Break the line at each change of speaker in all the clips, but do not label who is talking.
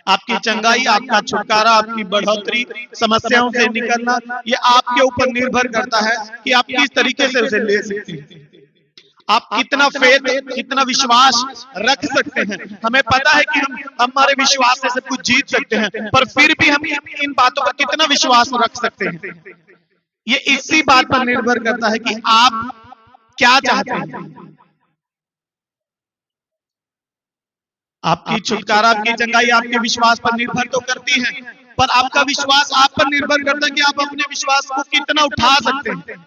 आपकी चंगाई, आपका छुटकारा, आपकी बढ़ोतरी, समस्याओं से निकलना, ये आपके ऊपर निर्भर करता है कि आप किस तरीके से उसे ले सकते हैं। आप कितना फेथ, कितना विश्वास रख सकते हैं। हमें पता है कि हम हमारे विश्वास से सब कुछ जीत सकते हैं, पर फिर भी हम इन बातों पर कितना विश्वास रख सकते हैं, ये इसी बात पर निर्भर करता है कि आप क्या चाहते हैं। आपकी छुटकारा, आपकी चंगाई आपके विश्वास पर निर्भर तो करती है, पर आपका विश्वास आप पर निर्भर करता है कि आप अपने विश्वास को कितना उठा सकते हैं,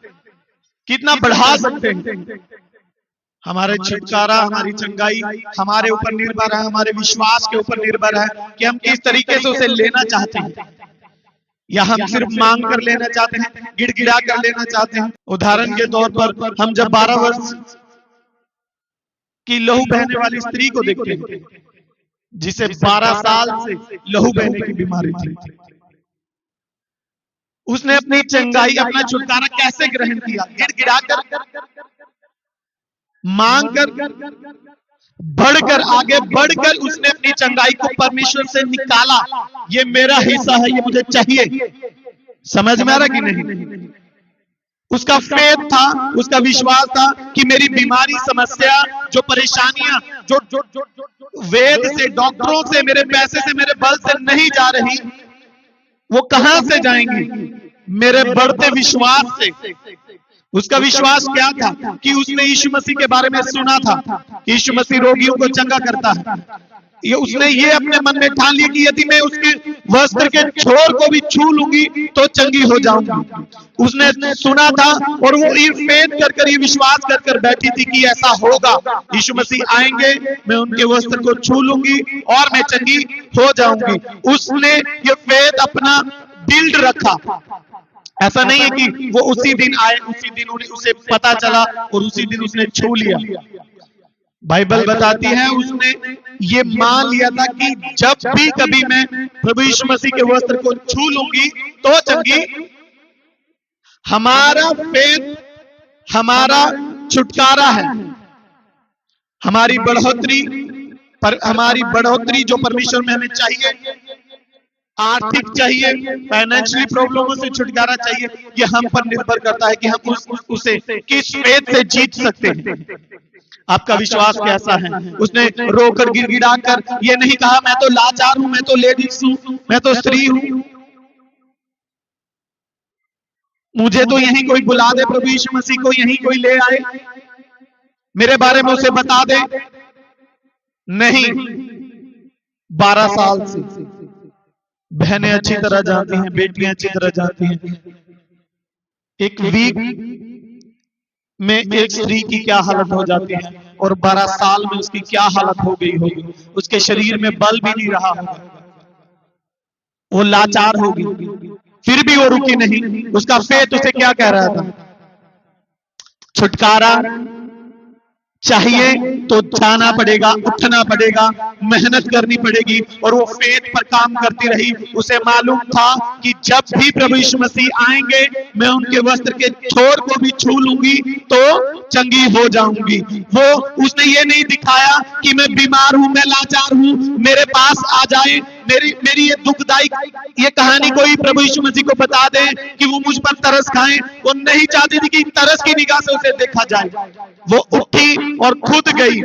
कितना बढ़ा सकते हैं। हमारे छुटकारा, हमारी चंगाई हमारे ऊपर निर्भर है, हमारे विश्वास के ऊपर निर्भर है कि हम किस तरीके से उसे लेना चाहते हैं, या हम सिर्फ मांग कर लेना चाहते हैं, गिड़गिड़ा कर लेना चाहते हैं। उदाहरण के तौर पर हम जब 12 वर्ष की लहू बहने वाली स्त्री को देखते हैं, जिसे 12 साल से लहू बहने की बीमारी थी, उसने अपनी चंगाई, अपना छुटकारा कैसे ग्रहण किया? गिड़गिड़ा कर, मांग कर, बढ़कर, आगे बढ़कर उसने अपनी चंगाई को परमेश्वर से निकाला। ये मेरा हिस्सा है, ये मुझे चाहिए। समझ में आ रहा कि नहीं? उसका फेथ था, उसका विश्वास था कि मेरी बीमारी, समस्या, जो परेशानियां, जो वेद से, डॉक्टरों से, मेरे पैसे से, मेरे बल से नहीं जा रही, वो कहां से जाएंगी? मेरे बढ़ते विश्वास से। उसका विश्वास क्या था कि उसने यीशु मसीह के बारे में सुना था कि यीशु मसीह रोगियों को चंगा करता है। उसने ये अपने मन में ठान लिया कि यदि मैं उसके वस्त्र के छोर को भी छू लूंगी तो चंगी हो जाऊंगी। उसने सुना था और वो ये फेथ कर, ये विश्वास कर बैठी थी कि ऐसा होगा, यीशु मसीह आएंगे, मैं उनके वस्त्र को छू लूंगी और मैं चंगी हो जाऊंगी। उसने ये फेथ अपना बिल्ड रखा। ऐसा नहीं है कि वो उसी दिन आए, उसी दिन उसे पता चला और उसी दिन उसने छू लिया। बाइबल बताती है उसने ये मान लिया था कि जब भी कभी मैं प्रभु यीशु मसीह के वस्त्र को छू लूंगी तो चंगी। हमारा फेथ हमारा छुटकारा है, हमारी बढ़ोतरी, पर हमारी बढ़ोतरी जो परमेश्वर में हमें चाहिए, आर्थिक चाहिए, फाइनेंशियली प्रॉब्लमों से छुटकारा चाहिए, ये हम पर निर्भर करता है कि हम उसे किस फेथ से जीत सकते हैं। आपका विश्वास कैसा है? उसने रोकर, गिड़गिड़ा कर ये नहीं कहा मैं तो लाचार हूं, मैं तो लेडीज हूं, मैं तो स्त्री हूं, मुझे तो यहीं कोई बुला दे, प्रभु यीशु मसीह को यहीं कोई ले आए, मेरे बारे में उसे बता दे। नहीं, 12 साल से बहनें अच्छी तरह जानती हैं, बेटियां अच्छी तरह जानती हैं, एक वीक में एक स्त्री की क्या हालत हो जाती है और 12 साल में उसकी क्या हालत हो गई होगी। उसके शरीर में बल भी नहीं रहा होगा, वो लाचार होगी, फिर भी वो रुकी नहीं। उसका फेथ उसे क्या कह रहा था? छुटकारा चाहिए तो जाना पड़ेगा, उठना पड़ेगा, मेहनत करनी पड़ेगी, और वो फेथ पर काम करती रही। उसे मालूम था कि जब भी प्रभु यीशु मसीह आएंगे मैं उनके वस्त्र के छोर को भी छू लूंगी तो चंगी हो जाऊंगी। वो उसने ये नहीं दिखाया कि मैं बीमार हूं, मैं लाचार हूं, मेरे पास आ जाए, मेरी ये दुखदाई ये कहानी कोई प्रभु यीशु मसीह को बता दे कि वो मुझ पर तरस खाएं। वो नहीं चाहती थी कि तरस की निगाह से उसे देखा जाए। वो उठी और खुद गई।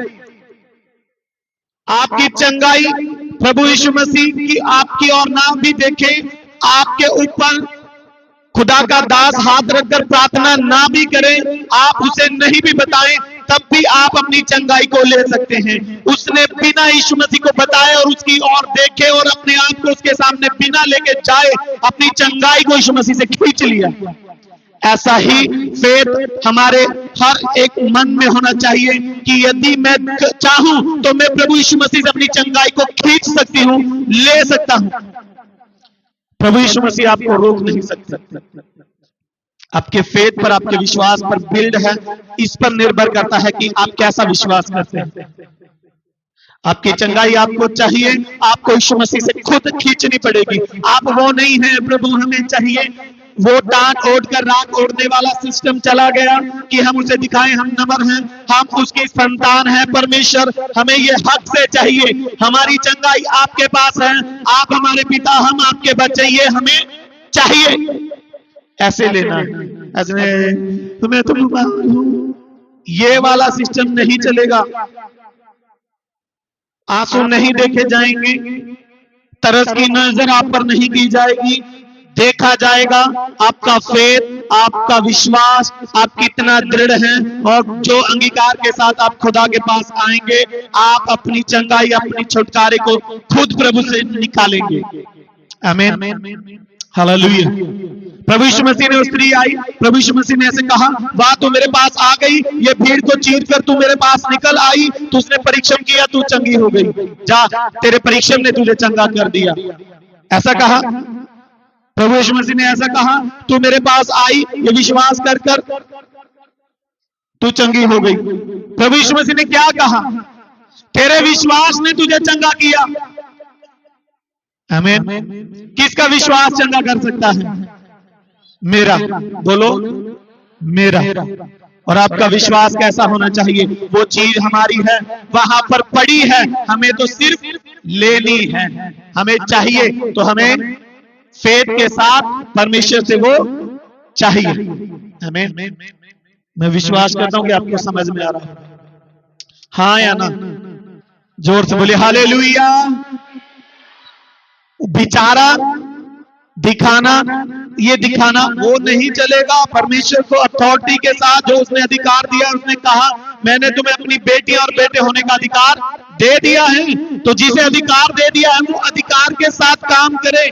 आपकी चंगाई प्रभु यीशु मसीह की आपकी और ना भी देखे, आपके ऊपर खुदा का दास हाथ रखकर प्रार्थना ना भी करे, आप उसे नहीं भी बताएं, तब भी आप अपनी चंगाई को ले सकते हैं। उसने बिना यीशु मसीह को बताए और उसकी ओर देखे और अपने आप को उसके सामने बिना लेके जाए अपनी चंगाई को यीशु मसीह से खींच लिया। ऐसा ही फेथ हमारे हर एक मन में होना चाहिए कि यदि मैं चाहूं तो मैं प्रभु यीशु मसीह से अपनी चंगाई को खींच सकती हूं, ले सकता हूं। प्रभु यीशु मसीह आपको रोक नहीं सकता। आपके फेथ पर, आपके विश्वास पर बिल्ड है, इस पर निर्भर करता है कि आप कैसा विश्वास करते हैं। आपकी चंगाई आपको चाहिए, आपको यीशु मसीह से खुद खींचनी पड़ेगी। आप वो नहीं है प्रभु हमें चाहिए, वो टाट ओढ़ कर राख ओढ़ने वाला सिस्टम चला गया कि हम उसे दिखाएं हम नमर हैं, हम उसकी संतान हैं। परमेश्वर हमें ये हक से चाहिए, हमारी चंगाई आपके पास है, आप हमारे पिता, हम आपके बच्चे, ये हमें चाहिए। ऐसे लेना है, ऐसे तुम्हें तुम ये वाला सिस्टम नहीं चलेगा। आंसू नहीं देखे जाएंगे, तरस की नजर आप पर नहीं की जाएगी, देखा जाएगा आपका फेथ, आपका विश्वास, आप कितना दृढ़ हैं। और जो अंगीकार के साथ आप खुदा के पास आएंगे, आप अपनी चंगाई, अपनी छुटकारे को खुद प्रभु से निकालेंगे। आमीन, हालेलुया। प्रभु यीशु मसीह ने, उस स्त्री आई, प्रभु यीशु मसीह ने ऐसे कहा, वाह तू मेरे पास आ गई, ये भीड़ को चीर कर तू मेरे पास निकल आई, तो उसने परीक्षण किया, तू चंगी हो गई, जा तेरे परीक्षण ने तुझे चंगा कर दिया। ऐसा कहा प्रभु यीशु मसीह ने, ऐसा कहा तू मेरे पास आई, ये विश्वास कर कर तू चंगी हो गई। प्रभु यीशु मसीह ने क्या कहा? तेरे विश्वास ने तुझे चंगा किया। आमीन। किसका विश्वास चंगा कर सकता है? मेरा, बोलो मेरा। और आपका विश्वास कैसा होना चाहिए? वो चीज हमारी है, वहां पर पड़ी है, हमें तो सिर्फ लेनी है, हमें चाहिए, तो हमें फेथ के साथ परमेश्वर से वो चाहिए। आमीन। मैं विश्वास करता हूं कि आपको समझ में आ रहा है, हाँ या ना? जोर से बोलिए हालेलुया। बिचारा दिखाना, ये दिखाना वो नहीं चलेगा। परमेश्वर को अथॉरिटी के साथ जो उसने अधिकार दिया, उसने कहा मैंने तुम्हें अपनी बेटी और बेटे होने का अधिकार दे दिया है, तो जिसे अधिकार दे दिया है वो अधिकार के साथ काम करे,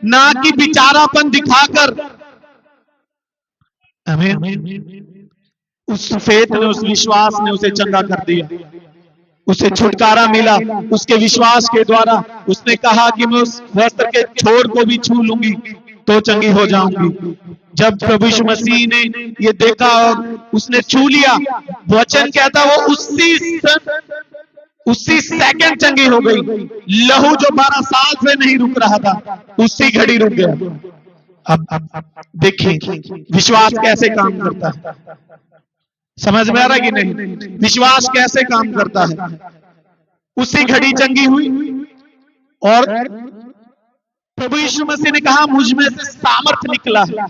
ना कि बिचारापन दिखाकर। आमीन। उस फेथ ने, उस विश्वास ने उसे चंगा कर दिया, उसे छुटकारा मिला उसके विश्वास के द्वारा। उसने कहा कि मैं उस वस्त्र के छोर को भी छू लूंगी तो चंगी हो जाऊंगी। जब प्रभु यीशु मसीह ने ये देखा और उसने छू लिया, वचन कहता वो उसी सेकंड चंगी हो गई। लहू जो 12 साल से नहीं रुक रहा था, उसी घड़ी रुक गया। अब देखिए विश्वास कैसे काम करता है, समझ में आ रहा है कि नहीं? विश्वास कैसे काम करता है। उसी घड़ी चंगी हुई और प्रभु यीशु मसीह ने कहा मुझ में से सामर्थ निकला है।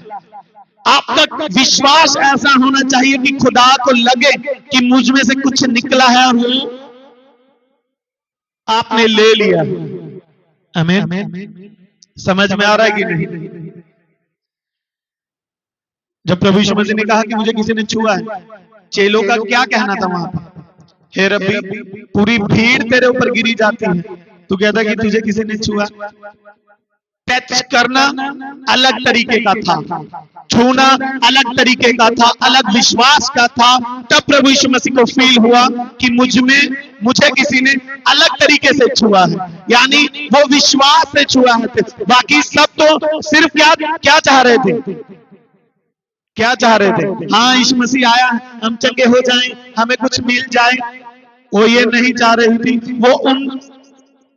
आप तक विश्वास ऐसा होना चाहिए कि खुदा को लगे कि मुझ में से कुछ निकला है और वो आपने ले लिया। आमीन। समझ में आ रहा है कि नहीं? जब प्रभु यीशु मसीह ने कहा कि मुझे किसी ने छुआ है, चेलों का क्या कहना था वहां पर? हे रब्बी, पूरी भीड़ तेरे ऊपर गिरी जाती है, तू कहता कि तुझे किसी ने छुआ। टच करना अलग तरीके का था, छूना अलग तरीके का था, अलग विश्वास का था। तब प्रभु यीशु मसीह को फील हुआ कि मुझे किसी ने अलग तरीके से छुआ है, यानी वो विश्वास से छुआ है। बाकी सब तो सिर्फ क्या चाह रहे थे? क्या चाह रहे थे? हाँ यीशु मसीह आया, हम चंगे हो जाएं, हमें कुछ मिल जाए। वो ये नहीं चाह रही थी। वो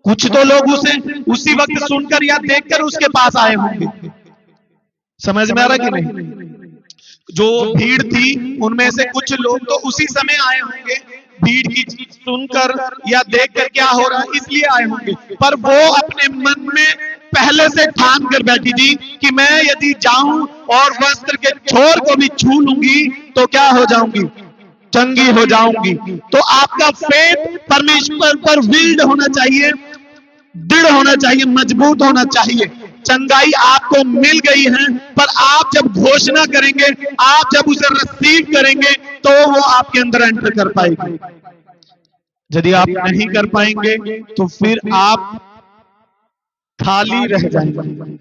कुछ तो लोग उसे उसी वक्त सुनकर या देखकर उसके पास आए होंगे। समझ में आ रहा कि नहीं? जो भीड़ थी उनमें से कुछ लोग तो उसी समय आए होंगे, भीड़ की चीज सुनकर या देखकर क्या हो रहा है इसलिए आए होंगे। पर वो अपने मन में पहले से ठान कर बैठी थी कि मैं यदि जाऊं और वस्त्र के छोर को भी छू लूंगी तो क्या हो जाऊंगी? चंगी हो जाऊंगी। तो आपका फेथ परमेश्वर पर विल्ड होना चाहिए, दृढ़ होना चाहिए, मजबूत होना चाहिए। चंगाई आपको मिल गई है, पर आप जब घोषणा करेंगे, आप जब उसे रिसीव करेंगे तो वो आपके अंदर एंटर कर पाएगी। यदि आप नहीं कर पाएंगे तो फिर आप खाली रह जाएंगे।